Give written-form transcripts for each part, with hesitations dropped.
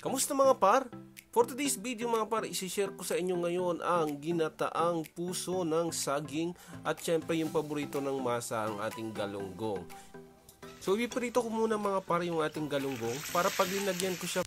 Kamusta mga par? For today's video mga par, isi-share ko sa inyo ngayon ang ginataang puso ng saging at syempre yung paborito ng masa, ang ating galunggong. So ipiprito ko muna mga par yung ating galunggong para pag linagyan ko siya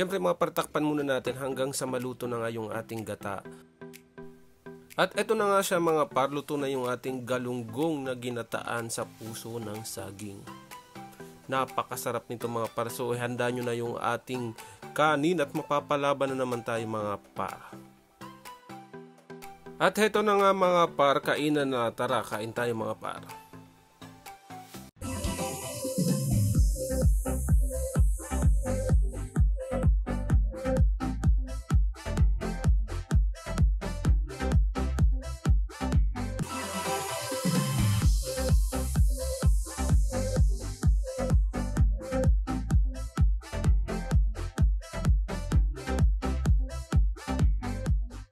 Siyempre mga partakpan muna natin hanggang sa maluto na nga yung ating gata. At eto na nga siya mga par, luto na yung ating galunggong na ginataan sa puso ng saging. Napakasarap nito mga par. So handa nyo na yung ating kanin at mapapalaban na naman tayo mga par. At eto na nga mga par, kainan na. Tara, kain tayo mga par.